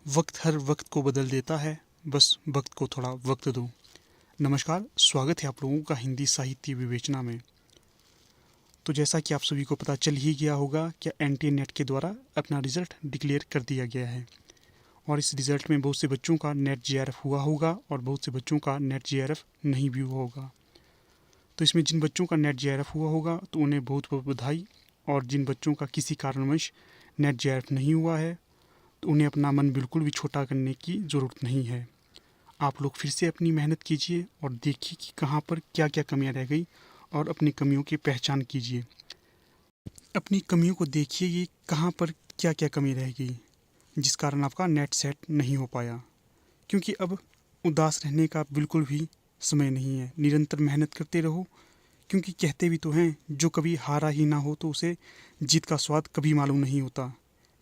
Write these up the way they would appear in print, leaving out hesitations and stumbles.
वक्त हर वक्त को बदल देता है, बस वक्त को थोड़ा वक्त दो। नमस्कार, स्वागत है आप लोगों का हिंदी साहित्य विवेचना में। तो जैसा कि आप सभी को पता चल ही गया होगा कि एनटीए नेट के द्वारा अपना रिजल्ट डिक्लेयर कर दिया गया है और इस रिजल्ट में बहुत से बच्चों का नेट जेआरएफ हुआ होगा और बहुत से बच्चों का नेट जेआरएफ नहीं भी हुआ होगा। तो इसमें जिन बच्चों का नेट जेआरएफ हुआ होगा तो उन्हें बहुत बहुत बधाई, और जिन बच्चों का किसी कारणवश नेट जेआरएफ नहीं हुआ है तो उन्हें अपना मन बिल्कुल भी छोटा करने की ज़रूरत नहीं है। आप लोग फिर से अपनी मेहनत कीजिए और देखिए कि कहाँ पर क्या क्या कमियाँ रह गई और अपनी कमियों की पहचान कीजिए। अपनी कमियों को देखिए कि कहाँ पर क्या क्या कमी रह गई जिस कारण आपका नेट सेट नहीं हो पाया, क्योंकि अब उदास रहने का बिल्कुल भी समय नहीं है। निरंतर मेहनत करते रहो, क्योंकि कहते भी तो हैं जो कभी हारा ही ना हो तो उसे जीत का स्वाद कभी मालूम नहीं होता।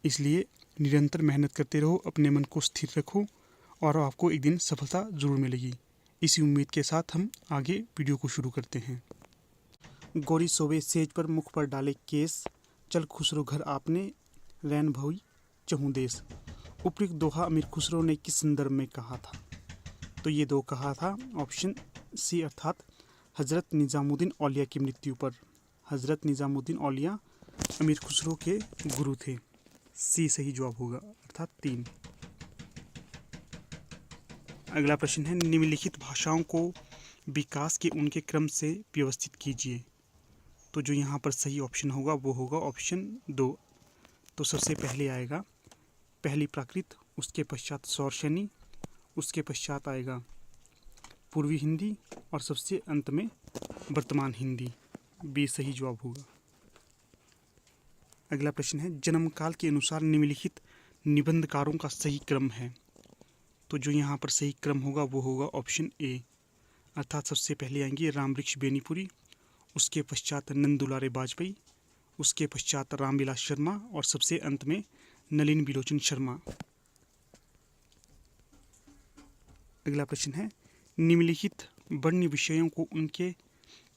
इसलिए निरंतर मेहनत करते रहो, अपने मन को स्थिर रखो और आपको एक दिन सफलता ज़रूर मिलेगी। इसी उम्मीद के साथ हम आगे वीडियो को शुरू करते हैं। गोरी सोवे सेज पर मुख पर डाले केस, चल खुसरो घर आपने रैन भई चहु देश। उपयुक्त दोहा अमीर खुसरो ने किस संदर्भ में कहा था? तो ये दो कहा था ऑप्शन सी अर्थात हज़रत निज़ामुद्दीन औलिया की मृत्यु पर। हज़रत निज़ामुद्दीन औलिया अमीर खुसरो के गुरु थे। सी सही जवाब होगा, अर्थात 3। अगला प्रश्न है, निम्नलिखित भाषाओं को विकास के उनके क्रम से व्यवस्थित कीजिए। तो जो यहाँ पर सही ऑप्शन होगा वो होगा ऑप्शन 2। तो सबसे पहले आएगा पहली प्राकृत, उसके पश्चात सौरसेनी, उसके पश्चात आएगा पूर्वी हिंदी और सबसे अंत में वर्तमान हिंदी। बी सही जवाब होगा। अगला प्रश्न है, जन्मकाल के अनुसार निम्नलिखित निबंधकारों का सही क्रम है। तो जो यहाँ पर सही क्रम होगा वो होगा ऑप्शन ए, अर्थात सबसे पहले आएंगे रामवृक्ष बेनीपुरी, उसके पश्चात नंदुलारे वाजपेयी, उसके पश्चात रामविलास शर्मा और सबसे अंत में नलिन बिलोचन शर्मा। अगला प्रश्न है, निम्नलिखित वर्ण्य विषयों को उनके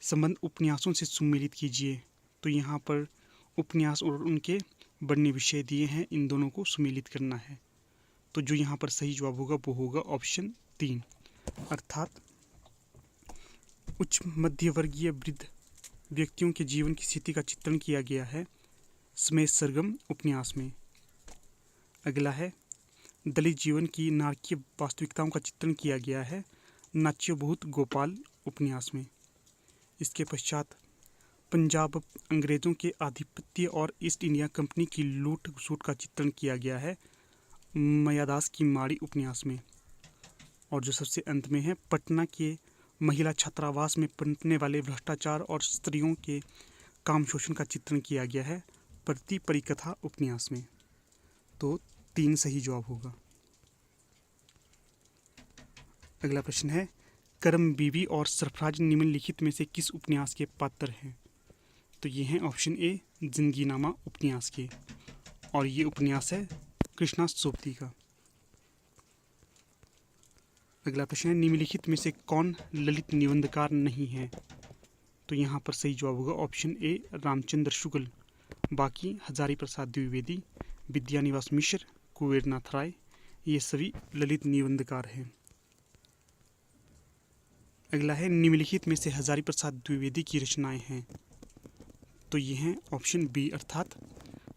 संबंध उपन्यासों से सम्मिलित कीजिए। तो यहाँ पर उपन्यास और उनके वर्ण्य विषय दिए हैं, इन दोनों को सम्मिलित करना है। तो जो यहाँ पर सही जवाब होगा वो होगा ऑप्शन 3, अर्थात उच्च मध्य वर्गीय वृद्ध व्यक्तियों के जीवन की स्थिति का चित्रण किया गया है समय सरगम उपन्यास में। अगला है, दलित जीवन की नारकीय वास्तविकताओं का चित्रण किया गया है नाच्य बहुत गोपाल उपन्यास में। इसके पश्चात पंजाब अंग्रेज़ों के आधिपत्य और ईस्ट इंडिया कंपनी की लूट सूट का चित्रण किया गया है मयादास की माड़ी उपन्यास में। और जो सबसे अंत में है, पटना के महिला छात्रावास में पनपने वाले भ्रष्टाचार और स्त्रियों के काम शोषण का चित्रण किया गया है प्रति परिकथा उपन्यास में। तो 3 सही जवाब होगा। अगला प्रश्न है, करम बीवी और सरफराज निम्नलिखित में से किस उपन्यास के पात्र हैं? तो ये हैं ऑप्शन ए, जिंदगीनामा उपन्यास के, और ये उपन्यास है कृष्णा सोबती का। अगला प्रश्न है, निम्नलिखित में से कौन ललित निबंधकार नहीं है? तो यहाँ पर सही जवाब होगा ऑप्शन ए, रामचंद्र शुक्ल। बाकी हजारी प्रसाद द्विवेदी, विद्यानिवास मिश्र, कुबेरनाथ राय, ये सभी ललित निबंधकार हैं। अगला है, निम्नलिखित में से हजारी प्रसाद द्विवेदी की रचनाएं हैं। तो ये हैं ऑप्शन बी, अर्थात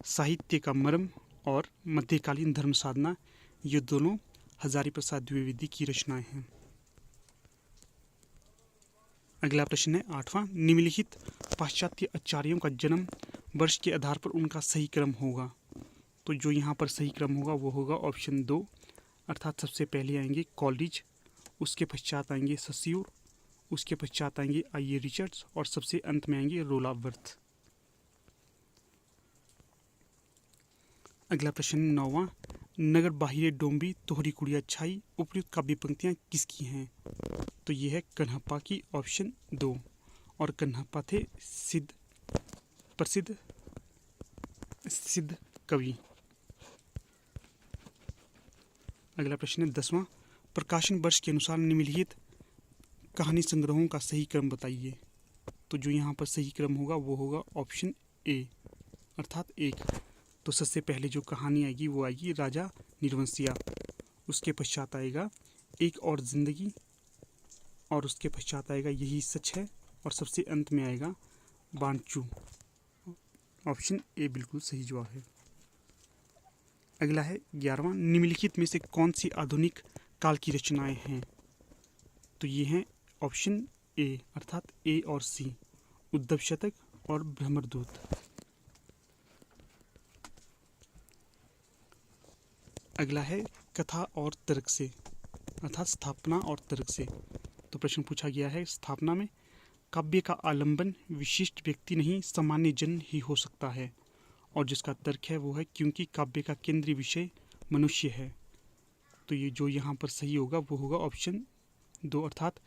साहित्य का मर्म और मध्यकालीन धर्म साधना, ये दोनों हजारी प्रसाद द्विवेदी की रचनाएं हैं। अगला प्रश्न है 8वां, निम्नलिखित पाश्चात्य आचार्यों का जन्म वर्ष के आधार पर उनका सही क्रम होगा। तो जो यहाँ पर सही क्रम होगा वो होगा ऑप्शन 2, अर्थात सबसे पहले आएंगे कॉलरिज, उसके पश्चात आएंगे सस्यूर, उसके पश्चात आएंगे आई ए रिचर्ड्स और सबसे अंत में आएंगे रोला वर्थ। अगला प्रश्न 9वां, नगर बाहिरे डोंबी तोहरी कुड़िया छाई उपयुक्त काव्य पंक्तियाँ किसकी हैं? तो ये है कन्हप्पा की, ऑप्शन 2, और कन्हप्पा थे प्रसिद्ध कवि। अगला प्रश्न है 10वां, प्रकाशन वर्ष के अनुसार निम्नलिखित कहानी संग्रहों का सही क्रम बताइए। तो जो यहाँ पर सही क्रम होगा वो होगा ऑप्शन ए, अर्थात 1। तो सबसे पहले जो कहानी आएगी वो आएगी राजा निर्वंशिया, उसके पश्चात आएगा एक और ज़िंदगी, और उसके पश्चात आएगा यही सच है, और सबसे अंत में आएगा बांचू। ऑप्शन ए बिल्कुल सही जवाब है। अगला है 11वां, निम्नलिखित में से कौन सी आधुनिक काल की रचनाएं हैं? तो ये हैं ऑप्शन ए अर्थात ए और सी, उद्धव शतक और भ्रमरदूत। अगला है कथा और तर्क से अर्थात स्थापना और तर्क से। तो प्रश्न पूछा गया है स्थापना में, काव्य का आलंबन विशिष्ट व्यक्ति नहीं सामान्य जन ही हो सकता है, और जिसका तर्क है वो है क्योंकि काव्य का केंद्रीय विषय मनुष्य है। तो ये जो यहाँ पर सही होगा वो होगा ऑप्शन 2 अर्थात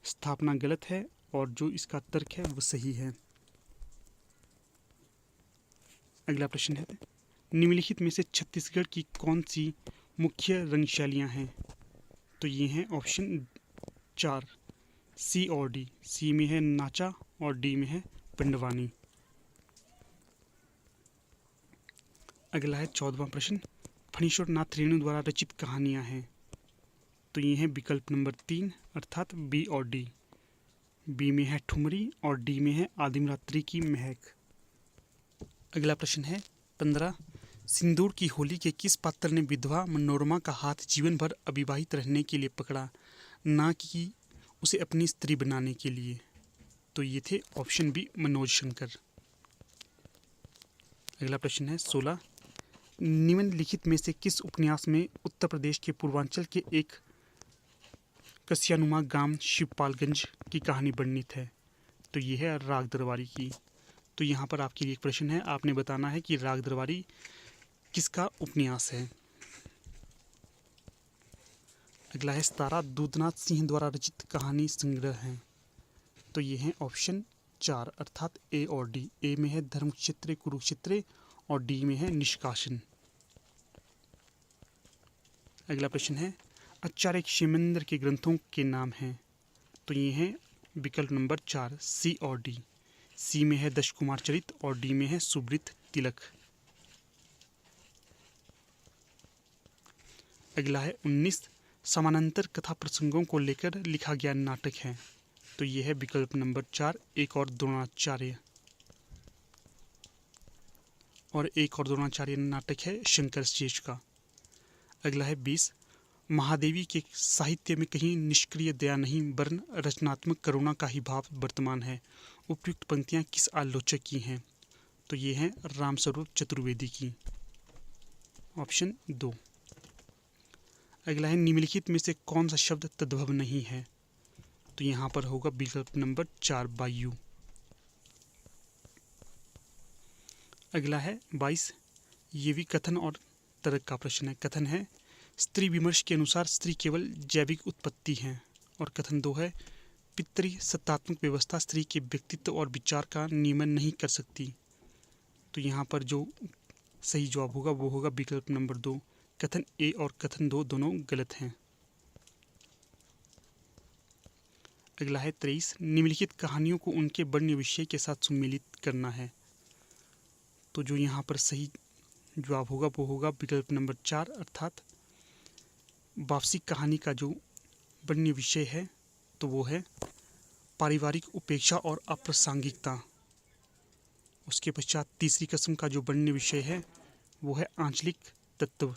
स्थापना गलत है और जो इसका तर्क है वो सही है। अगला प्रश्न है निम्नलिखित में से छत्तीसगढ़ की कौन सी मुख्य रंग शैलियाँ हैं? तो ये हैं ऑप्शन 4 सी और डी। सी में है नाचा और डी में है पंडवानी। अगला है 14वां प्रश्न, फणीश्वर नाथ रेणु द्वारा रचित कहानियाँ हैं। तो ये हैं विकल्प नंबर 3 अर्थात बी और डी। बी में है ठुमरी और डी में है आदिम रात्रि की महक। अगला प्रश्न है 15, सिंदूर की होली के किस पात्र ने विधवा मनोरमा का हाथ जीवन भर अविवाहित रहने के लिए पकड़ा, ना कि उसे अपनी स्त्री बनाने के लिए? तो ये थे ऑप्शन बी मनोज शंकर। अगला प्रश्न है 16, निम्नलिखित में से किस उपन्यास में उत्तर प्रदेश के पूर्वांचल के एक कस्यानुमा गांव शिवपालगंज की कहानी वर्णित है? तो ये है राग दरबारी की। तो यहाँ पर आपके लिए एक प्रश्न है, आपने बताना है कि राग दरबारी किसका उपन्यास है। अगला है 17, दूधनाथ सिंह द्वारा रचित कहानी संग्रह हैं। तो ये हैं ऑप्शन 4 अर्थात ए और डी। ए में है धर्मक्षेत्र कुरुक्षेत्र और डी में है निष्कासन। अगला प्रश्न है आचार्य क्षेमेंद्र के ग्रंथों के नाम हैं। तो ये हैं विकल्प नंबर 4 सी और डी। सी में है दश कुमार चरित और डी में है सुब्रित तिलक। अगला है 19, समानांतर कथा प्रसंगों को लेकर लिखा गया नाटक है। तो ये है विकल्प नंबर 4 एक और द्रोणाचार्य। और एक और द्रोणाचार्य नाटक है शंकर शेष का। अगला है 20, महादेवी के साहित्य में कहीं निष्क्रिय दया नहीं वरन रचनात्मक करुणा का ही भाव वर्तमान है। उपयुक्त पंक्तियां किस आलोचक की हैं? तो ये हैं रामस्वरूप चतुर्वेदी की। ऑप्शन 2। अगला है निम्नलिखित में से कौन सा शब्द तद्भव नहीं है? तो यहाँ पर होगा विकल्प नंबर 4 वायु। अगला है 22, ये भी कथन और तर्क का प्रश्न है। कथन है स्त्री विमर्श के अनुसार स्त्री केवल जैविक उत्पत्ति है। और कथन 2 है पितृ सत्तात्मक व्यवस्था स्त्री के व्यक्तित्व और विचार का नियमन नहीं कर सकती। तो यहाँ पर जो सही जवाब होगा वो होगा विकल्प नंबर 2। कथन ए और कथन 2 दोनों गलत हैं। अगला है 23, निम्नलिखित कहानियों को उनके वर्ण्य विषय के साथ सम्मिलित करना है। तो जो यहाँ पर सही जवाब होगा वो होगा विकल्प नंबर 4 अर्थात वापसी कहानी का जो वर्ण्य विषय है तो वो है पारिवारिक उपेक्षा और अप्रासंगिकता। उसके पश्चात तीसरी किस्म का जो वर्ण्य विषय है वो है आंचलिक तत्व।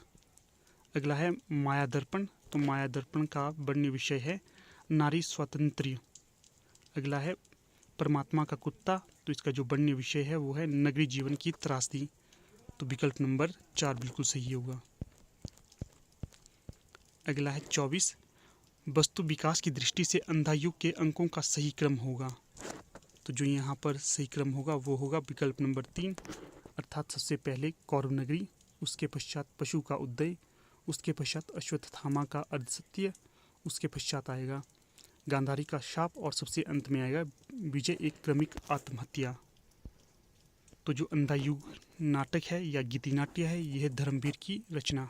अगला है माया दर्पण। तो माया दर्पण का वर्ण्य विषय है नारी स्वातंत्र्य। अगला है परमात्मा का कुत्ता। तो इसका जो वर्ण्य विषय है वो है नगरी जीवन की त्रासदी। तो विकल्प नंबर 4 बिल्कुल सही होगा। अगला है 24, वस्तु विकास की दृष्टि से अंधा युग के अंकों का सही क्रम होगा। तो जो यहाँ पर सही क्रम होगा वो होगा विकल्प नंबर 3 अर्थात सबसे पहले कौरव नगरी, उसके पश्चात पशु का उदय, उसके पश्चात अश्वत्थामा का अर्धसत्य, उसके पश्चात आएगा गांधारी का शाप और सबसे अंत में आएगा विजय एक क्रमिक आत्महत्या। तो जो अंधा युग नाटक है या गीति नाट्य है यह धर्मवीर की रचना।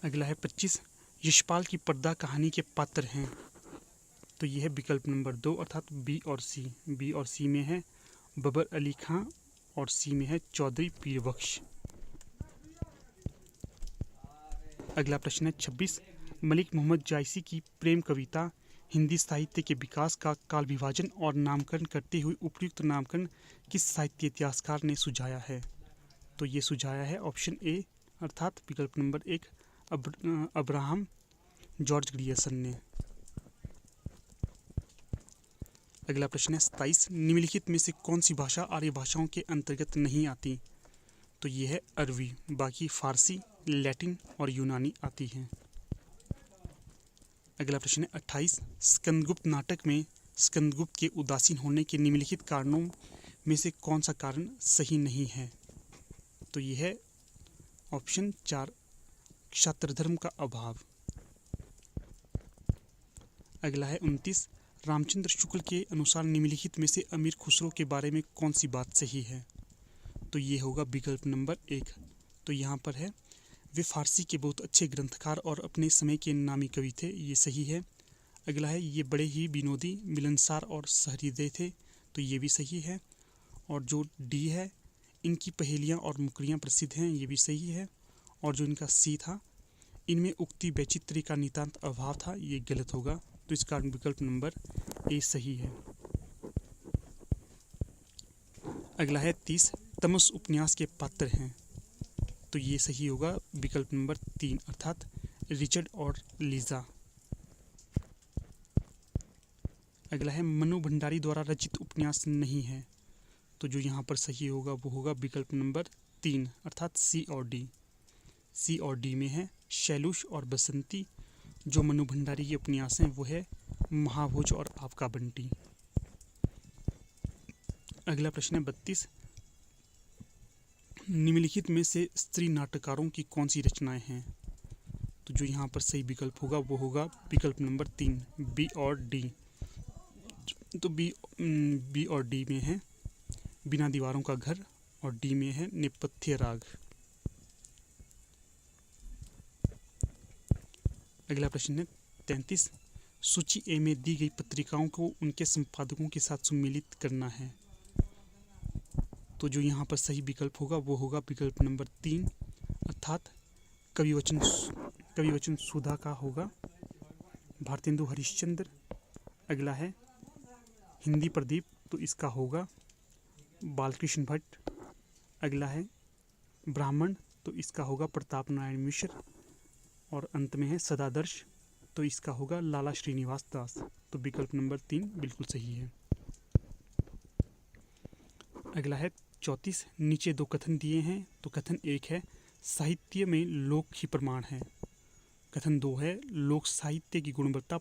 अगला है 25, यशपाल की पर्दा कहानी के पात्र हैं। तो यह है विकल्प नंबर 2 अर्थात बी और सी। बी और सी में है बबर अली खां और सी में है चौधरी पीर बख्श। अगला प्रश्न है 26, मलिक मोहम्मद जायसी की प्रेम कविता हिंदी साहित्य के विकास का काल विभाजन और नामकरण करते हुए उपयुक्त नामकरण किस साहित्य इतिहासकार ने सुझाया है? तो ये सुझाया है ऑप्शन ए अर्थात विकल्प नंबर 1 अब्राहम जॉर्ज ग्रियर्सन ने। अगला प्रश्न है 27, निम्नलिखित में से कौन सी भाषा आर्य भाषाओं के अंतर्गत नहीं आती? तो ये है अरबी, बाकी फारसी, लैटिन और यूनानी आती हैं। अगला प्रश्न है 28, स्कंदगुप्त नाटक में स्कंदगुप्त के उदासीन होने के निम्नलिखित कारणों में से कौन सा कारण सही नहीं है? तो ये है ऑप्शन 4 क्षात्रधर्म का अभाव। अगला है 29, रामचंद्र शुक्ल के अनुसार निम्नलिखित में से अमीर खुसरो के बारे में कौन सी बात सही है? तो ये होगा विकल्प नंबर 1। तो यहाँ पर है वे फारसी के बहुत अच्छे ग्रंथकार और अपने समय के नामी कवि थे, ये सही है। अगला है ये बड़े ही विनोदी, मिलनसार और सहृदय थे, तो ये भी सही है। और जो डी है इनकी पहेलियाँ और मुकरियाँ प्रसिद्ध हैं, ये भी सही है। और जो इनका सी था इनमें उक्ति वैचित्र्य का नितांत अभाव था, ये गलत होगा। तो इस कारण विकल्प नंबर ए सही है। अगला है 30, तमस उपन्यास के पात्र हैं, तो ये सही होगा विकल्प नंबर 3 अर्थात रिचर्ड और लीजा। अगला है मनु भंडारी द्वारा रचित उपन्यास नहीं है, तो जो यहाँ पर सही होगा वो होगा विकल्प नंबर 3 अर्थात सी और डी। सी और डी में है शैलूष और बसंती। जो मनु भंडारी के उपन्यास हैं वो है महाभोज और आपका बंटी। अगला प्रश्न है 32, निम्नलिखित में से स्त्री नाटककारों की कौन सी रचनाएं हैं? तो जो यहाँ पर सही विकल्प होगा वो होगा विकल्प नंबर 3 बी और डी। तो बी और डी में है बिना दीवारों का घर और डी में है नेपथ्य राग। अगला प्रश्न है 33, सूची ए में दी गई पत्रिकाओं को उनके संपादकों के साथ सम्मिलित करना है। तो जो यहाँ पर सही विकल्प होगा वो होगा विकल्प नंबर 3 अर्थात कविवचन सुधा का होगा भारतेंदु हरिश्चंद्र। अगला है हिंदी प्रदीप, तो इसका होगा बालकृष्ण भट्ट। अगला है ब्राह्मण, तो इसका होगा प्रताप नारायण मिश्र। और अंत में है सदादर्श, तो इसका होगा लाला श्रीनिवास दास। तो विकल्प नंबर 3 बिल्कुल सही है। अगला है 34, नीचे दो कथन दिए हैं, तो कथन 1 है साहित्य में लोक ही प्रमाण है। कथन 2 है लोक साहित्य की गुणवत्ता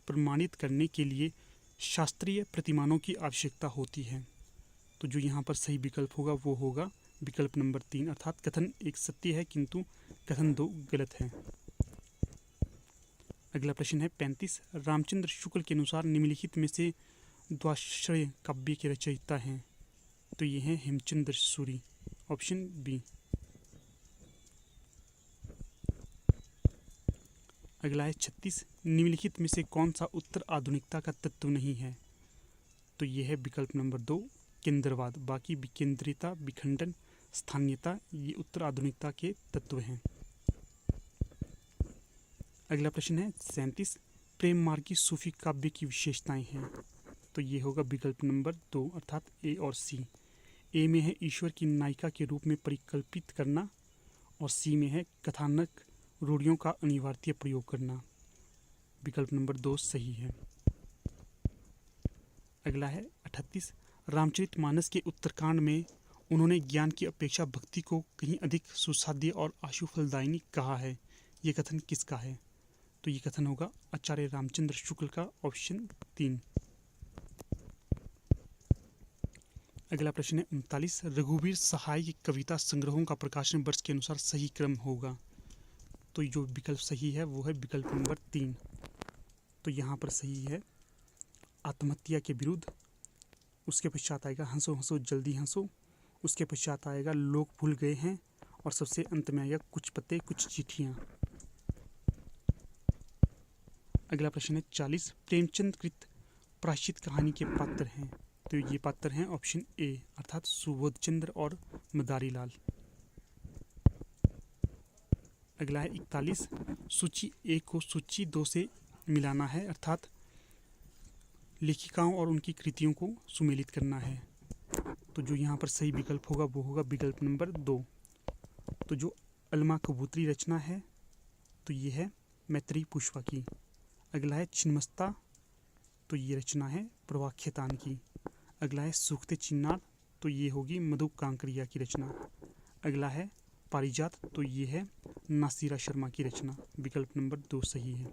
प्रमाणित करने के लिए शास्त्रीय प्रतिमानों की आवश्यकता होती है। तो जो यहाँ पर सही विकल्प होगा वो होगा विकल्प नंबर 3 अर्थात कथन 1 सत्य है किंतु कथन 2 गलत है। अगला प्रश्न है 35, रामचंद्र शुक्ल के अनुसार निम्नलिखित में से द्वाश्रय काव्य के रचयिता हैं। तो ये हैं हेमचंद्र सूरी, ऑप्शन बी। अगला है 36, निम्नलिखित में से कौन सा उत्तर आधुनिकता का तत्व नहीं है? तो ये है विकल्प नंबर 2 केंद्रवाद, बाकी विकेंद्रिता, विखंडन, स्थानीयता ये उत्तर आधुनिकता के तत्व हैं। अगला प्रश्न है 37, प्रेम मार्गी सूफी काव्य की विशेषताएं हैं। तो ये होगा विकल्प नंबर 2 अर्थात ए और सी। ए में है ईश्वर की नायिका के रूप में परिकल्पित करना और सी में है कथानक रूढ़ियों का अनिवार्य प्रयोग करना। विकल्प नंबर 2 सही है। अगला है 38, रामचरितमानस के उत्तरकांड में उन्होंने ज्ञान की अपेक्षा भक्ति को कहीं अधिक सुसाध्य और आशु फलदायिनी कहा है। ये कथन किसका है? तो ये कथन होगा आचार्य रामचंद्र शुक्ल का, ऑप्शन 3। अगला प्रश्न है 39, रघुवीर सहाय की कविता संग्रहों का प्रकाशन वर्ष के अनुसार सही क्रम होगा। तो जो विकल्प सही है वो है विकल्प नंबर 3। तो यहाँ पर सही है आत्महत्या के विरुद्ध, उसके पश्चात आएगा हंसो हंसो जल्दी हंसो, उसके पश्चात आएगा लोग भूल गए हैं और सबसे अंत में आएगा कुछ पत्ते कुछ चिट्ठियाँ। अगला प्रश्न है 40, प्रेमचंद कृत प्रायश्चित कहानी के पात्र हैं। तो ये पात्र हैं ऑप्शन ए अर्थात सुबोध चंद्र और मदारी लाल। अगला है 41, सूची 1 को सूची 2 से मिलाना है, अर्थात लेखिकाओं और उनकी कृतियों को सुमेलित करना है। तो जो यहाँ पर सही विकल्प होगा वो होगा विकल्प नंबर 2। तो जो अलमा कबूतरी रचना है तो ये है मैत्रेयी पुष्पा की। अगला है छिन्नमस्ता, तो ये रचना है प्रभा खेतान की। अगला है सूखते चिन्नार, तो ये होगी मधु कांकरिया की रचना। अगला है पारिजात, तो ये है नासिरा शर्मा की रचना। विकल्प नंबर 2 सही है।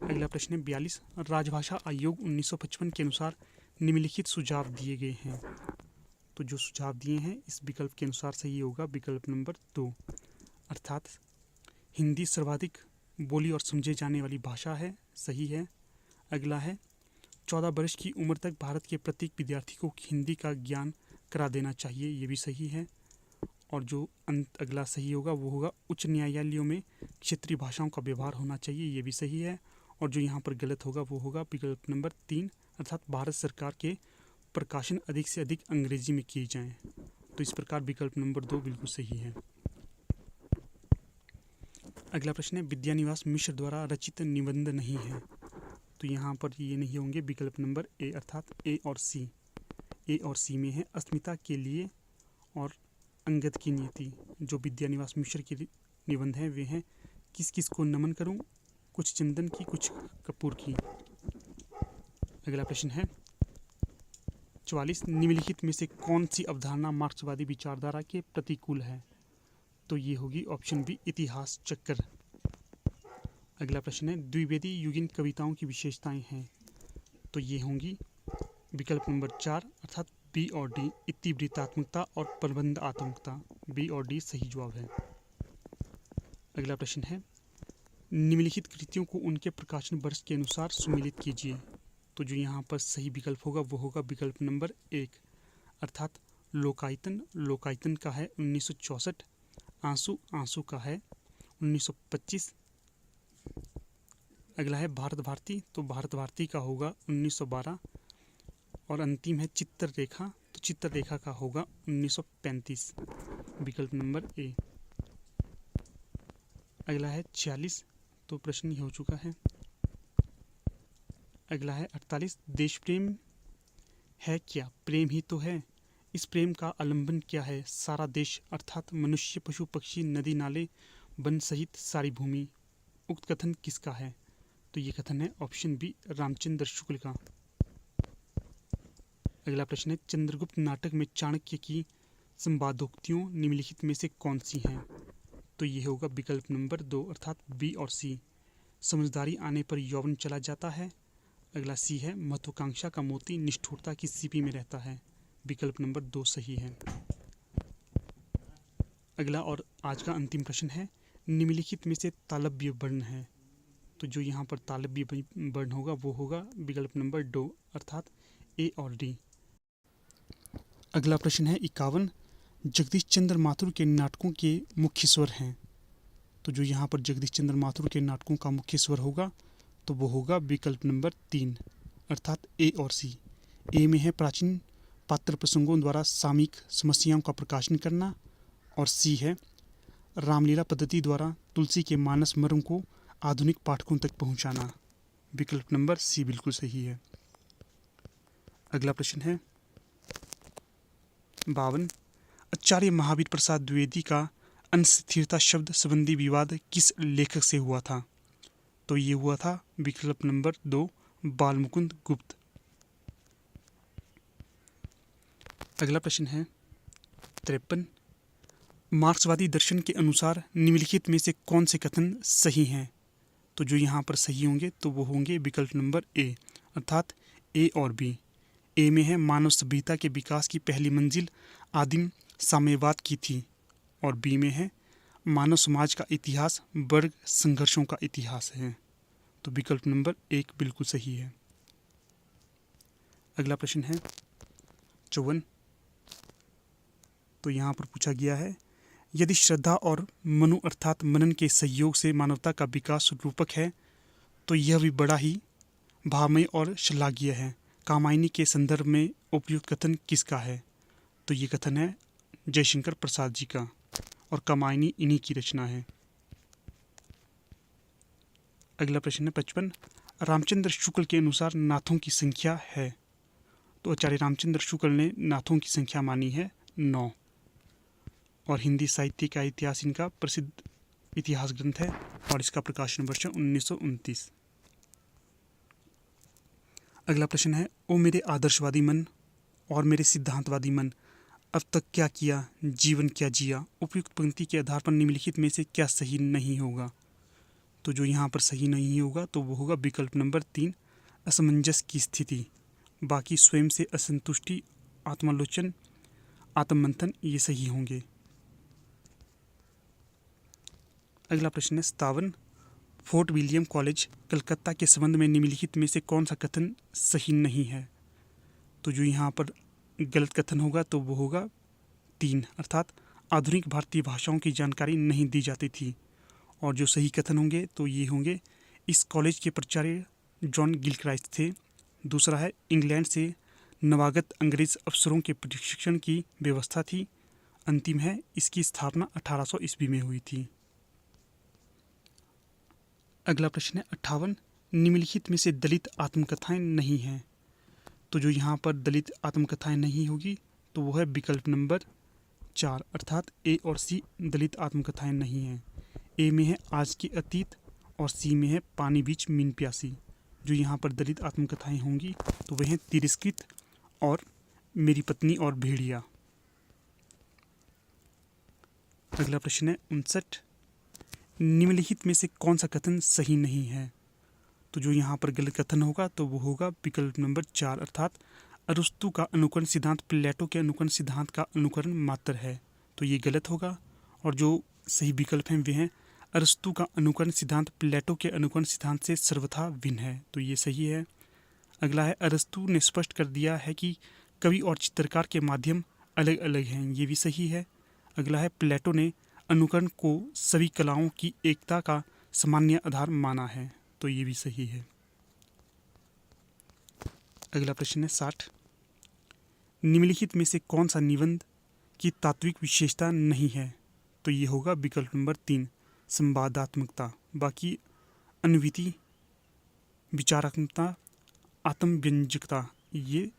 अगला प्रश्न है 42, राजभाषा आयोग 1955 के अनुसार निम्नलिखित सुझाव दिए गए हैं। तो जो सुझाव दिए हैं इस विकल्प के अनुसार सही होगा विकल्प नंबर 2, अर्थात हिंदी सर्वाधिक बोली और समझे जाने वाली भाषा है, सही है। अगला है 14 वर्ष की उम्र तक भारत के प्रत्येक विद्यार्थी को हिंदी का ज्ञान करा देना चाहिए, ये भी सही है। और जो अगला सही होगा वो होगा उच्च न्यायालयों में क्षेत्रीय भाषाओं का व्यवहार होना चाहिए, ये भी सही है। और जो यहाँ पर गलत होगा वो होगा विकल्प नंबर 3, अर्थात भारत सरकार के प्रकाशन अधिक से अधिक अंग्रेजी में किए जाएं। तो इस प्रकार विकल्प नंबर 2 बिल्कुल सही है। अगला प्रश्न है विद्यानिवास मिश्र द्वारा रचित निबंध नहीं है। तो यहाँ पर ये नहीं होंगे विकल्प नंबर ए, अर्थात ए और सी। ए और सी में है अस्मिता के लिए और अंगद की नियति। जो विद्यानिवास मिश्र के निबंध हैं वे हैं किस किस को नमन करूं, कुछ चंदन की कुछ कपूर की। अगला प्रश्न है 44, निम्नलिखित में से कौन सी अवधारणा मार्क्सवादी विचारधारा के प्रतिकूल है। तो ये होगी ऑप्शन बी, इतिहास चक्र। अगला प्रश्न है द्विवेदी युगीन कविताओं की विशेषताएं हैं। तो ये होंगी विकल्प नंबर 4, अर्थात बी और डी, इतिवृत्तात्मकता और प्रबंधात्मकता। बी और डी सही जवाब है। अगला प्रश्न है निम्नलिखित कृतियों को उनके प्रकाशन वर्ष के अनुसार सुमेलित कीजिए। तो जो यहाँ पर सही विकल्प होगा वो होगा विकल्प नंबर 1, अर्थात लोकायतन। लोकायतन का है 1964, आंसू आंसू का है 1925। अगला है भारत भारती, तो भारत भारती का होगा 1912। और अंतिम है चित्ररेखा, तो चित्ररेखा का होगा 1935। विकल्प नंबर ए। अगला है 46, तो प्रश्न ही हो चुका है। अगला है 48, देश प्रेम है क्या, प्रेम ही तो है, इस प्रेम का आलंबन क्या है, सारा देश अर्थात मनुष्य पशु पक्षी नदी नाले वन सहित सारी भूमि। उक्त कथन किसका है। तो ये कथन है ऑप्शन बी, रामचंद्र शुक्ल का। अगला प्रश्न है चंद्रगुप्त नाटक में चाणक्य की संवादोक्तियों निम्नलिखित में से कौन सी हैं। तो ये होगा विकल्प नंबर 2, अर्थात बी और सी। समझदारी आने पर यौवन चला जाता है। अगला सी है महत्वाकांक्षा का मोती निष्ठुरता की सीपी में रहता है। विकल्प नंबर 2 सही है। अगला और आज का अंतिम प्रश्न है निम्नलिखित में से तालव्य वर्ण है। तो जो यहाँ पर तालव्य वर्ण होगा वो होगा विकल्प नंबर 2, अर्थात ए और डी। अगला प्रश्न है 51, जगदीश चंद्र माथुर के नाटकों के मुख्य स्वर हैं। तो जो यहाँ पर जगदीश चंद्र माथुर के नाटकों का मुख्य स्वर होगा तो वो होगा विकल्प नंबर 3, अर्थात ए और सी। ए में है प्राचीन पात्र प्रसंगों द्वारा सामयिक समस्याओं का प्रकाशन करना, और सी है रामलीला पद्धति द्वारा तुलसी के मानस मर्म को आधुनिक पाठकों तक पहुंचाना। विकल्प नंबर सी बिल्कुल सही है। अगला प्रश्न है 52, आचार्य महावीर प्रसाद द्विवेदी का अस्थिरता शब्द संबंधी विवाद किस लेखक से हुआ था। तो ये हुआ था विकल्प नंबर 2, बालमुकुंद गुप्त। अगला प्रश्न है 53, मार्क्सवादी दर्शन के अनुसार निम्नलिखित में से कौन से कथन सही हैं। तो जो यहाँ पर सही होंगे तो वो होंगे विकल्प नंबर ए, अर्थात ए और बी। ए में है मानव सभ्यता के विकास की पहली मंजिल आदिम साम्यवाद की थी, और बी में है मानव समाज का इतिहास वर्ग संघर्षों का इतिहास है। तो विकल्प नंबर 1 बिल्कुल सही है। अगला प्रश्न है 54, तो यहाँ पर पूछा गया है यदि श्रद्धा और मनु अर्थात मनन के सहयोग से मानवता का विकास रूपक है तो यह भी बड़ा ही भावमय और श्लाघनीय है। कामायनी के संदर्भ में उपयुक्त कथन किसका है। तो ये कथन है जयशंकर प्रसाद जी का। और कामायनी इन्हीं की रचना है। अगला प्रश्न है 55। रामचंद्र शुक्ल के अनुसार नाथों की संख्या है। तो आचार्य रामचंद्र शुक्ल ने नाथों की संख्या मानी है 9 और हिंदी साहित्य का इतिहास इनका प्रसिद्ध इतिहास ग्रंथ है और इसका प्रकाशन वर्ष 1929। अगला प्रश्न है ओ मेरे आदर्शवादी मन और मेरे सिद्धांतवादी मन, अब तक क्या किया, जीवन क्या जिया। उपयुक्त पंक्ति के आधार पर निम्नलिखित में से क्या सही नहीं होगा। तो जो यहाँ पर सही नहीं होगा तो वो होगा विकल्प नंबर 3, असमंजस की स्थिति। बाकी स्वयं से असंतुष्टि, आत्मालोचन, आत्ममंथन ये सही होंगे। अगला प्रश्न है 57। फोर्ट विलियम कॉलेज कलकत्ता के संबंध में निम्नलिखित में से कौन सा कथन सही नहीं है। तो जो यहाँ पर गलत कथन होगा तो वो होगा 3, अर्थात आधुनिक भारतीय भाषाओं की जानकारी नहीं दी जाती थी। और जो सही कथन होंगे तो ये होंगे, इस कॉलेज के प्राचार्य जॉन गिलक्राइस्ट थे। दूसरा है, इंग्लैंड से नवागत अंग्रेज अफसरों के प्रशिक्षण की व्यवस्था थी। अंतिम है, इसकी स्थापना 1800 ईस्वी में हुई थी। अगला प्रश्न है 58। निम्नलिखित में से दलित आत्मकथाएं नहीं हैं। तो जो यहाँ पर दलित आत्मकथाएं नहीं होगी तो वो है विकल्प नंबर 4, अर्थात ए और सी दलित आत्मकथाएं नहीं हैं। ए में है आज की अतीत और सी में है पानी बीच मीन प्यासी। जो यहाँ पर दलित आत्मकथाएं होंगी तो वह हैं तिरस्कृत और मेरी पत्नी और भेड़िया। अगला प्रश्न है 59। निम्नलिखित में से कौन सा कथन सही नहीं है। तो जो यहाँ पर गलत कथन होगा तो वो होगा विकल्प नंबर 4, अर्थात अरस्तु का अनुकरण सिद्धांत प्लेटो के अनुकरण सिद्धांत का अनुकरण मात्र है। तो ये गलत होगा। और जो सही विकल्प हैं वे हैं, अरस्तु का अनुकरण सिद्धांत प्लेटो के अनुकरण सिद्धांत से सर्वथा भिन्न है। तो ये सही है। अगला है, अरस्तु ने स्पष्ट कर दिया है कि कवि और चित्रकार के माध्यम अलग अलग हैं। ये भी सही है। अगला है, प्लेटो ने अनुकरण को सभी कलाओं की एकता का सामान्य आधार माना है। तो ये भी सही है। अगला प्रश्न है 60। निम्नलिखित में से कौन सा निबंध की तात्विक विशेषता नहीं है। तो ये होगा विकल्प नंबर 3, संवादात्मकता। बाकी अनुविति, विचारात्मकता, आत्मव्यंजकता ये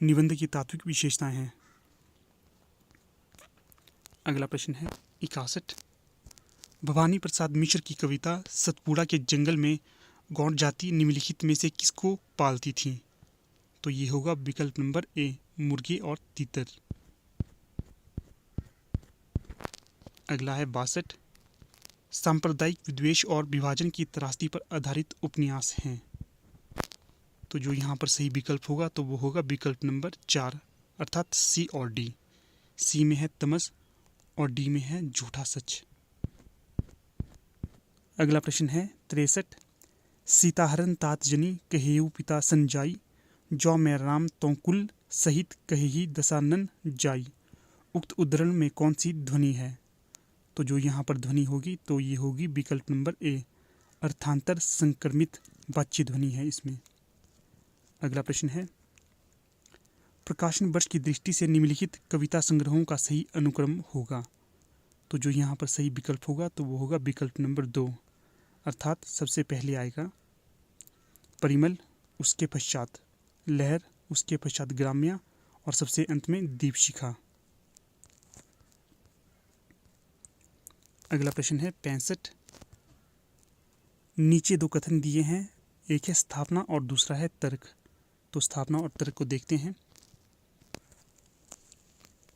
निबंध की तात्विक विशेषताएं हैं। अगला प्रश्न है 61। भवानी प्रसाद मिश्र की कविता सतपुड़ा के जंगल में गौड़ जाति निम्नलिखित में से किसको पालती थी। तो ये होगा विकल्प नंबर ए, मुर्गे और तीतर। अगला है 62। सांप्रदायिक विद्वेष और विभाजन की त्रासदी पर आधारित उपन्यास हैं। तो जो यहाँ पर सही विकल्प होगा तो वो होगा विकल्प नंबर 4, अर्थात सी और डी। सी में है तमस और डी में है झूठा सच। अगला प्रश्न है 63। सीताहरण तात जनी कहेऊ पिता संजाई, जो मैं राम तो कुल सहित कहेही दशानन जाई। उक्त उद्धरण में कौन सी ध्वनि है। तो जो यहाँ पर ध्वनि होगी तो ये होगी विकल्प नंबर ए, अर्थांतर संक्रमित वाच्य ध्वनि है इसमें। अगला प्रश्न है, प्रकाशन वर्ष की दृष्टि से निम्नलिखित कविता संग्रहों का सही अनुक्रम होगा। तो जो यहाँ पर सही विकल्प होगा तो वो होगा विकल्प नंबर 2, अर्थात सबसे पहले आएगा परिमल, उसके पश्चात लहर, उसके पश्चात ग्राम्या और सबसे अंत में दीपशिखा। अगला प्रश्न है 65। नीचे दो कथन दिए हैं, एक है स्थापना और दूसरा है तर्क। तो स्थापना और तर्क को देखते हैं।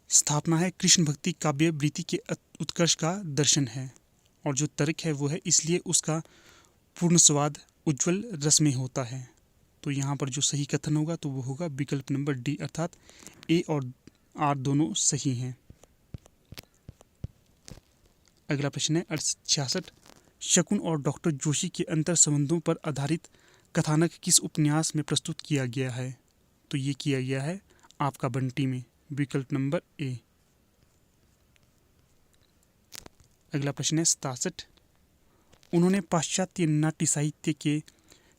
स्थापना है कृष्ण भक्ति काव्य वृत्ति के उत्कर्ष का दर्शन है। और जो तर्क है वो है इसलिए उसका पूर्ण स्वाद उज्ज्वल रस में होता है। तो यहाँ पर जो सही कथन होगा तो वो होगा विकल्प नंबर डी, अर्थात ए और आर दोनों सही हैं। अगला प्रश्न है 66। शकुन और डॉक्टर जोशी के अंतर संबंधों पर आधारित कथानक किस उपन्यास में प्रस्तुत किया गया है। तो ये किया गया है आपका बंटी में, विकल्प नंबर ए। अगला प्रश्न है 67। उन्होंने पाश्चात्य नाट्य साहित्य के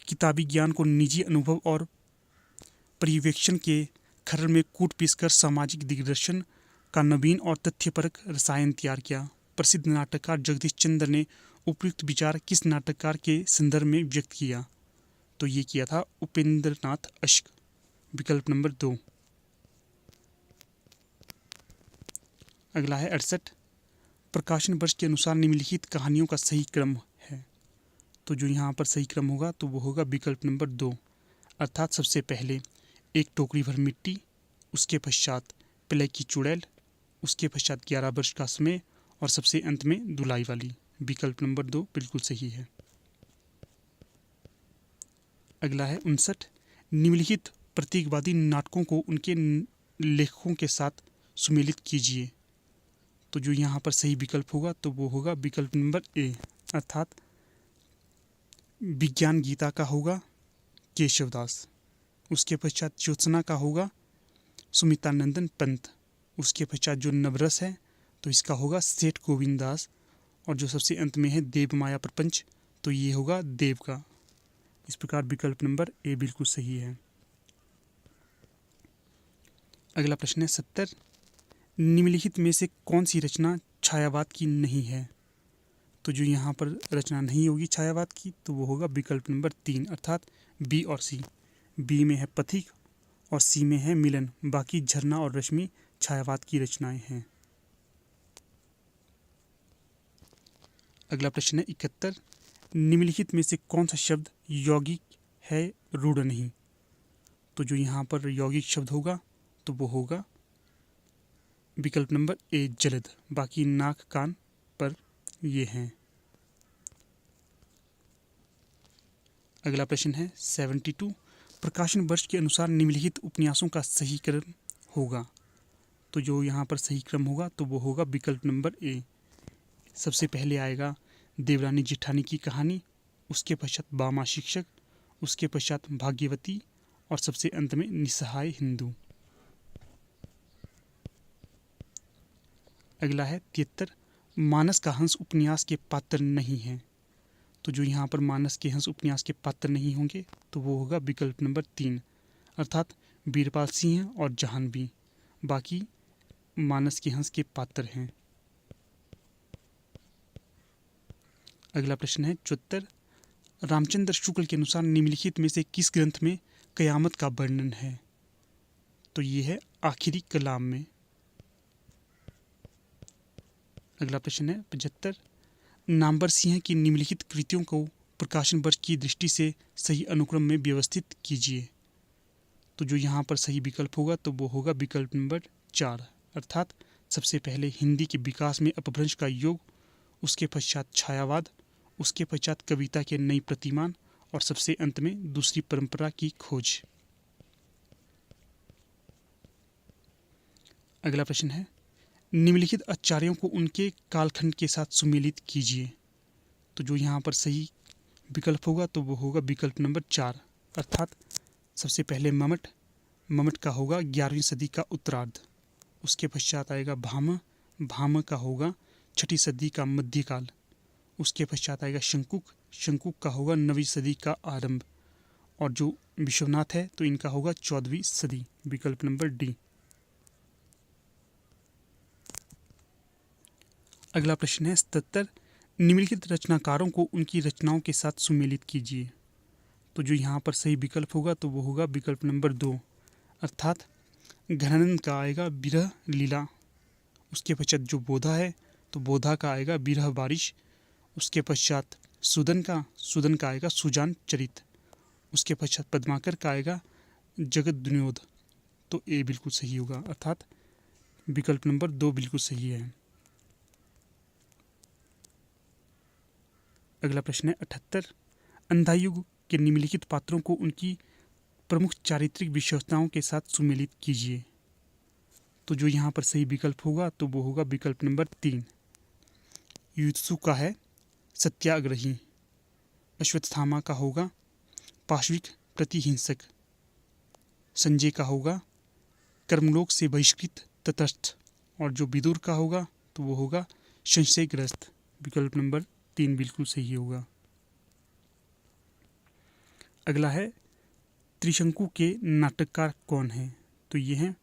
किताबी ज्ञान को निजी अनुभव और पर्यवेक्षण के खरल में कूट पीसकर सामाजिक दिग्दर्शन का नवीन और तथ्यपरक रसायन तैयार किया। प्रसिद्ध नाटककार जगदीश चंद्र ने उपयुक्त विचार किस नाटककार के संदर्भ में व्यक्त किया? तो ये किया था उपेंद्र नाथ अश्क, विकल्प नंबर 2। अगला है 68, प्रकाशन वर्ष के अनुसार निम्नलिखित कहानियों का सही क्रम है। तो जो यहाँ पर सही क्रम होगा तो वो होगा विकल्प नंबर 2, अर्थात सबसे पहले एक टोकरी भर मिट्टी, उसके पश्चात प्ले की चुड़ैल, उसके पश्चात 11 वर्ष का समय और सबसे अंत में धुलाई वाली। विकल्प नंबर 2 बिल्कुल सही है। अगला है 59, निम्नलिखित प्रतीकवादी नाटकों को उनके लेखकों के साथ सुमेलित कीजिए। तो जो यहाँ पर सही विकल्प होगा तो वो होगा विकल्प नंबर ए, अर्थात विज्ञान गीता का होगा केशवदास, उसके पश्चात ज्योत्सना का होगा सुमित्रानंदन पंत, उसके पश्चात जो नवरस है तो इसका होगा सेठ गोविंद दास, और जो सबसे अंत में है देव माया प्रपंच तो ये होगा देव का। इस प्रकार विकल्प नंबर ए बिल्कुल सही है। अगला प्रश्न है 70, निम्नलिखित में से कौन सी रचना छायावाद की नहीं है? तो जो यहाँ पर रचना नहीं होगी छायावाद की तो वो होगा विकल्प नंबर 3, अर्थात बी और सी। बी में है पथिक और सी में है मिलन, बाकी झरना और रश्मि छायावाद की रचनाएं हैं। अगला प्रश्न है 71, निम्नलिखित में से कौन सा शब्द यौगिक है रूढ़ नहीं? तो जो यहाँ पर यौगिक शब्द होगा तो वो होगा विकल्प नंबर ए जलद, बाकी नाक कान पर ये हैं। अगला प्रश्न है 72, प्रकाशन वर्ष के अनुसार निम्नलिखित उपन्यासों का सही क्रम होगा? तो जो यहाँ पर सही क्रम होगा तो वो होगा विकल्प नंबर ए। सबसे पहले आएगा देवरानी जेठानी की कहानी, उसके पश्चात बामा शिक्षक, उसके पश्चात भाग्यवती और सबसे अंत में निस्सहाय हिंदू। अगला है 73, मानस का हंस उपन्यास के पात्र नहीं है। तो जो यहाँ पर मानस के हंस उपन्यास के पात्र नहीं होंगे तो वो होगा विकल्प नंबर 3, अर्थात बीरपाल सिंह और जहानवी, बाकी मानस के हंस के पात्र हैं। अगला प्रश्न है 74, रामचंद्र शुक्ल के अनुसार निम्नलिखित में से किस ग्रंथ में कयामत का वर्णन है? तो ये है आखिरी कलाम में। अगला प्रश्न है 75, नामवर सिंह की निम्नलिखित कृतियों को प्रकाशन वर्ष की दृष्टि से सही अनुक्रम में व्यवस्थित कीजिए। तो जो यहाँ पर सही विकल्प होगा तो वो होगा विकल्प नंबर 4, अर्थात सबसे पहले हिंदी के विकास में अपभ्रंश का योग, उसके पश्चात छायावाद, उसके पश्चात कविता के नई प्रतिमान और सबसे अंत में दूसरी परंपरा की खोज। अगला प्रश्न है, निम्नलिखित आचार्यों को उनके कालखंड के साथ सुमेलित कीजिए। तो जो यहाँ पर सही विकल्प होगा तो वो होगा विकल्प नंबर 4, अर्थात सबसे पहले ममट का होगा 11वीं सदी का उत्तरार्ध, उसके पश्चात आएगा भाम का होगा 6ठी सदी का मध्यकाल, उसके पश्चात आएगा शंकुक का होगा 9वीं सदी का आरंभ, और जो विश्वनाथ है तो इनका होगा 14वीं सदी, विकल्प नंबर डी। अगला प्रश्न है 77, निम्नलिखित रचनाकारों को उनकी रचनाओं के साथ सुमेलित कीजिए। तो जो यहाँ पर सही विकल्प होगा तो वो होगा विकल्प नंबर 2, अर्थात घनानंद का आएगा विरह लीला, उसके पश्चात जो बोधा है तो बोधा का आएगा विरह बारिश, उसके पश्चात सुदन का आएगा सुजान चरित, उसके पश्चात पद्माकर का आएगा जगत दुनियोध। तो ए बिल्कुल सही होगा, अर्थात विकल्प नंबर 2 बिल्कुल सही है। अगला प्रश्न है 78, अंधायुग के निम्नलिखित पात्रों को उनकी प्रमुख चारित्रिक विशेषताओं के साथ सुमेलित कीजिए। तो जो यहाँ पर सही विकल्प होगा तो वो होगा विकल्प नंबर 3, युत्सु का है सत्याग्रही, अश्वत्थामा का होगा पाशविक प्रतिहिंसक, संजय का होगा कर्मलोक से बहिष्कृत तटस्थ, और जो विदुर का होगा तो वो होगा संशयग्रस्त, विकल्प नंबर 3 बिल्कुल सही होगा। अगला है त्रिशंकु के नाटककार कौन है? तो ये हैं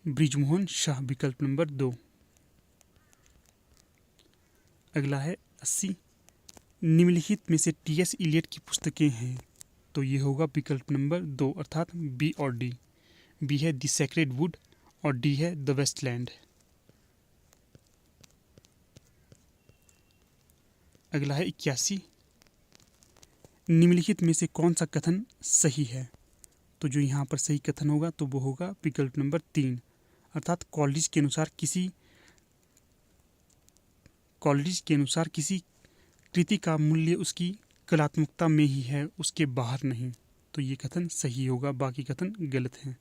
बृजमोहन शाह, विकल्प नंबर 2। अगला है 80, निम्नलिखित में से टी.एस. इलियट की पुस्तकें हैं, तो ये होगा विकल्प नंबर 2 अर्थात बी और डी। बी है द सेक्रेड वुड और डी है द वेस्टलैंड। अगला है 81, निम्नलिखित में से कौन सा कथन सही है, तो जो यहाँ पर सही कथन होगा तो वो होगा विकल्प नंबर 3 अर्थात कॉलेज के अनुसार किसी कृति का मूल्य उसकी कलात्मकता में ही है, उसके बाहर नहीं। तो ये कथन सही होगा, बाकी कथन गलत हैं।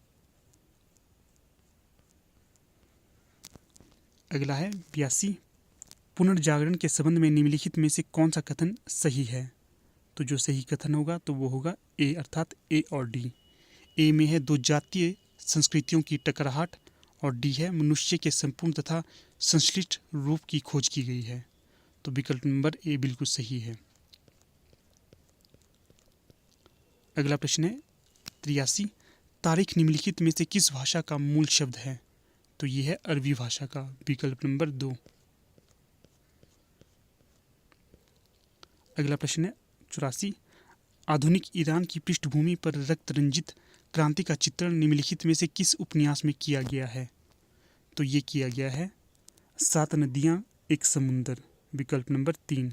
अगला है 82, पुनर्जागरण के संबंध में निम्नलिखित में से कौन सा कथन सही है, तो जो सही कथन होगा तो वो होगा ए अर्थात ए और डी। ए में है दो जातीय संस्कृतियों की टकराहट और डी है मनुष्य के संपूर्ण तथा संश्लिष्ट रूप की खोज की गई है। तो विकल्प नंबर ए बिल्कुल सही है। अगला प्रश्न है 83, तारीख निम्नलिखित में से किस भाषा का मूल शब्द है, तो ये है अरबी भाषा का, विकल्प नंबर 2। अगला प्रश्न है 84, आधुनिक ईरान की पृष्ठभूमि पर रक्त रंजित क्रांति का चित्रण निम्नलिखित में से किस उपन्यास में किया गया है, तो ये किया गया है 7 नदियां एक समुंदर, विकल्प नंबर 3।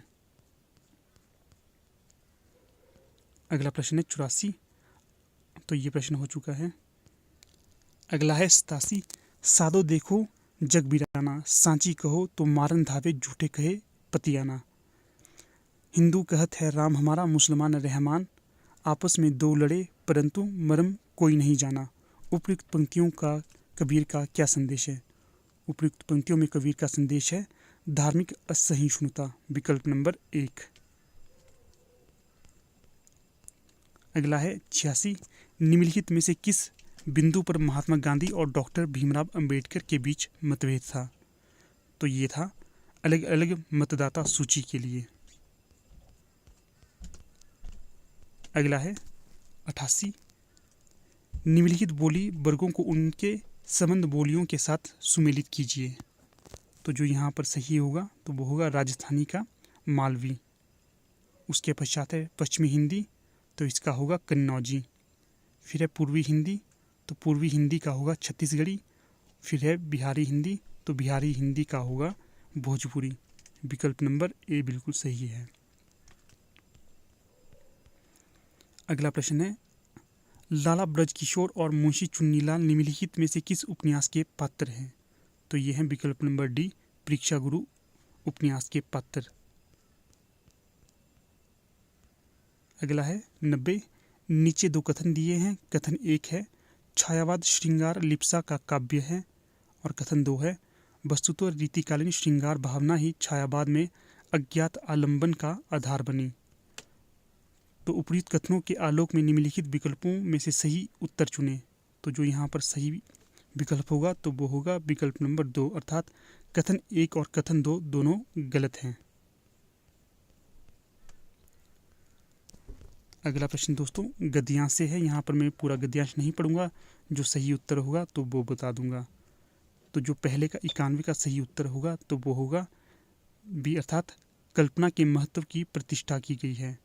अगला प्रश्न है 84, तो ये प्रश्न हो चुका है। अगला है 87, सादो देखो जग बिराना, सांची कहो तो मारन धावे झूठे कहे पतियाना। हिंदू कहत है राम हमारा, मुसलमान रहमान, आपस में दो लड़े परंतु मरम कोई नहीं जाना। उपयुक्त पंक्तियों का कबीर का क्या संदेश है, उपयुक्त पंक्तियों में कबीर का संदेश है धार्मिक असहिष्णुता, विकल्प नंबर 1। अगला है 86, निम्नलिखित में से किस बिंदु पर महात्मा गांधी और डॉक्टर भीमराव अंबेडकर के बीच मतभेद था, तो ये था अलग अलग मतदाता सूची के लिए। अगला है 88, निम्नलिखित बोली वर्गों को उनके संबंध बोलियों के साथ सुमेलित कीजिए, तो जो यहाँ पर सही होगा तो वो होगा राजस्थानी का मालवी। उसके पश्चात है पश्चिमी हिंदी, तो इसका होगा कन्नौजी। फिर है पूर्वी हिंदी, तो पूर्वी हिंदी का होगा छत्तीसगढ़ी। फिर है बिहारी हिंदी, तो बिहारी हिंदी का होगा भोजपुरी, विकल्प नंबर ए बिल्कुल सही है। अगला प्रश्न है लाला ब्रजकिशोर और मुंशी चुन्नीलाल निम्नलिखित में से किस उपन्यास के पात्र हैं, तो ये हैं विकल्प नंबर डी परीक्षा गुरु उपन्यास के पात्र। अगला है 90, नीचे दो कथन दिए हैं। कथन 1 है छायावाद श्रृंगार लिप्सा का काव्य है, और कथन 2 है वस्तुतः रीतिकालीन श्रृंगार भावना ही छायावाद में अज्ञात आलंबन का आधार बनी। तो उपयुक्त कथनों के आलोक में निम्नलिखित विकल्पों में से सही उत्तर चुनें, तो जो यहाँ पर सही विकल्प होगा तो वो होगा विकल्प नंबर 2 अर्थात कथन 1 और कथन 2 दोनों गलत हैं। अगला प्रश्न दोस्तों गद्यांश से है। यहाँ पर मैं पूरा गद्यांश नहीं पढ़ूंगा, जो सही उत्तर होगा तो वो बता दूंगा। तो जो पहले का 91 का सही उत्तर होगा तो वो होगा बी अर्थात कल्पना के महत्व की प्रतिष्ठा की गई है।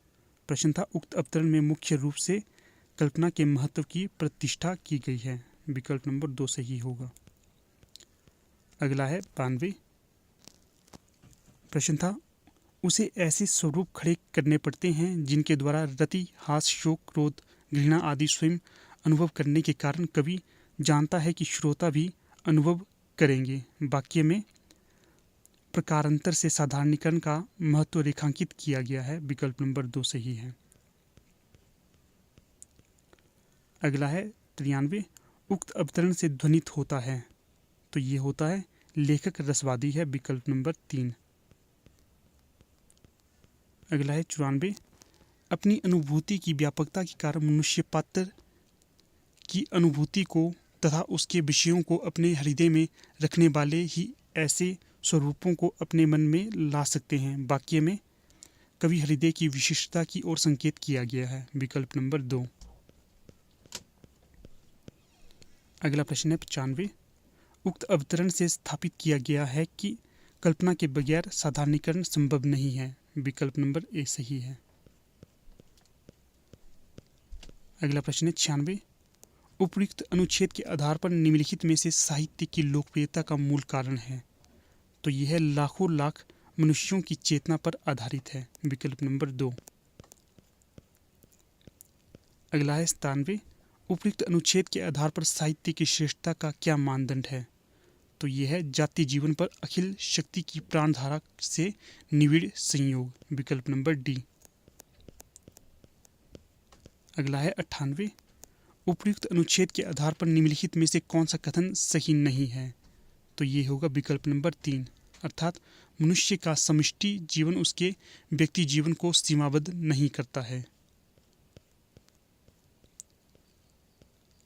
प्रश्न था उक्त अवतरण में मुख्य रूप से कल्पना के महत्व की प्रतिष्ठा की गई है, विकल्प नंबर 2 सही होगा। अगला है 92, प्रश्न था उसे ऐसे स्वरूप खड़े करने पड़ते हैं जिनके द्वारा रति हास शोक क्रोध घृणा आदि स्वयं अनुभव करने के कारण कवि जानता है कि श्रोता भी अनुभव करेंगे। वाक्य में प्रकारांतर से साधारणीकरण का महत्व रेखांकित किया गया है, विकल्प नंबर 2 सही है। अगला है 93, उक्त अवतरण से ध्वनित होता है, तो ये होता है लेखक रसवादी है, विकल्प नंबर 3। अगला है 94, अपनी अनुभूति की व्यापकता के कारण मनुष्य पात्र की अनुभूति को तथा उसके विषयों को अपने हृदय में रखने वाले ही ऐसे स्वरूपों को अपने मन में ला सकते हैं। वाक्य में कवि हृदय की विशिष्टता की ओर संकेत किया गया है, विकल्प नंबर 2। अगला प्रश्न है 95, उक्त अवतरण से स्थापित किया गया है कि कल्पना के बगैर साधारणीकरण संभव नहीं है। विकल्प नंबर ए सही है। अगला प्रश्न है 96। उपयुक्त अनुच्छेद के आधार पर निम्नलिखित में से साहित्य की लोकप्रियता का मूल कारण है। तो यह लाखों लाख मनुष्यों की चेतना पर आधारित है। विकल्प नंबर 2। अगला है 97। उपयुक्त अनुच्छेद के आधार पर साहित्य की श्रेष्ठता का क्या मानदंड है। तो यह है जातीय जीवन पर अखिल शक्ति की प्राणधारा से निविड़ संयोग। विकल्प नंबर डी। अगला है 98। उपयुक्त अनुच्छेद के आधार पर निम्नलिखित में से कौन सा कथन सही नहीं है। तो ये होगा विकल्प नंबर 3, अर्थात मनुष्य का समष्टि जीवन उसके व्यक्ति जीवन को सीमाबद्ध नहीं करता है।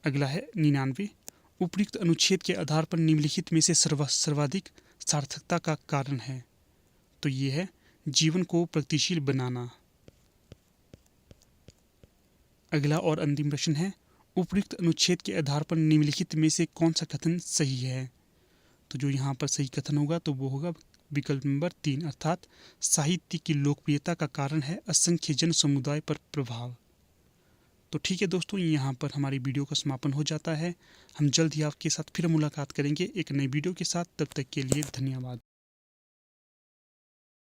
अगला है 99। उपयुक्त अनुच्छेद के आधार पर निम्नलिखित में से सर्वाधिक सार्थकता का कारण है। तो ये है जीवन को प्रगतिशील बनाना। अगला और अंतिम प्रश्न है उपयुक्त अनुच्छेद के आधार पर निम्नलिखित में से कौन सा कथन सही है। तो जो यहाँ पर सही कथन होगा तो वो होगा विकल्प नंबर 3, अर्थात साहित्य की लोकप्रियता का कारण है असंख्य जन समुदाय पर प्रभाव। तो ठीक है दोस्तों, यहाँ पर हमारी वीडियो का समापन हो जाता है। हम जल्द ही आपके साथ फिर मुलाकात करेंगे एक नई वीडियो के साथ। तब तक के लिए धन्यवाद।